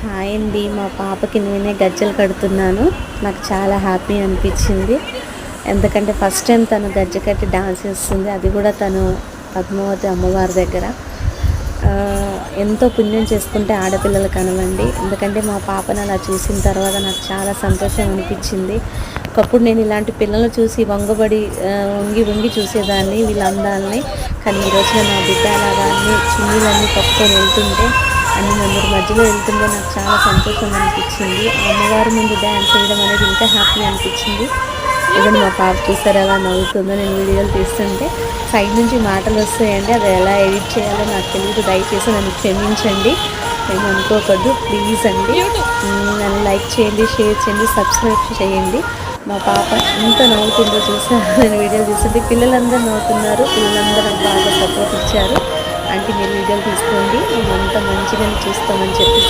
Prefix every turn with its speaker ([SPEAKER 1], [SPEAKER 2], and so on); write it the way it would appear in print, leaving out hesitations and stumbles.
[SPEAKER 1] Hi అండి, మా పాపకి నేనే గజ్జలు కడుతున్నాను. నాకు చాలా హ్యాపీ అనిపించింది. ఎందుకంటే ఫస్ట్ టైం తను గజ్జ కట్టి డాన్స్ చేస్తుంది, అది కూడా తను పద్మావతి అమ్మవారి దగ్గర. ఎంతో పుణ్యం చేసుకుంటే ఆడపిల్లలు కనవండి. ఎందుకంటే మా పాపను అలా చూసిన తర్వాత నాకు చాలా సంతోషం అనిపించింది. ఒకప్పుడు నేను ఇలాంటి పిల్లలు చూసి వంగి వంగి చూసేదాన్ని వీళ్ళ అందాలని. కానీ ఈ రోజున నా బిడ్డ అలాగా అన్ని చున్నీలన్నీ కప్పుకొని వెళ్తుంటే, అన్ని మందిరి మధ్యలో వెళ్తుంటే నాకు చాలా సంతోషం అనిపించింది. ఆ అమ్మవారి ముందు డ్యాన్స్ వేయడం అనేది ఇంకా హ్యాపీ అనిపించింది. ఏదైనా మా పాప చూసారు ఎలా నవ్వుతుందో నేను వీడియోలు తీస్తుంటే. సైడ్ నుంచి మాటలు వస్తాయండి, అది ఎలా ఎడిట్ చేయాలో నాకు తెలియదు. దయచేసి నన్ను క్షమించండి, నేను అనుకోకూడదు. ప్లీజ్ అండి, నన్ను లైక్ చేయండి, షేర్ చేయండి, సబ్స్క్రైబ్ చేయండి. మా పాప ఎంత నవ్వుతుందో చూసారు నేను వీడియోలు చూస్తుంటే. పిల్లలందరూ నవ్వుతున్నారు, పిల్లలందరూ నాకు బాగా సపోర్ట్ ఇచ్చారు. అంటే మీరు వీడియోలు తీసుకోండి, మేము అంత మంచిగా చూస్తామని చెప్పి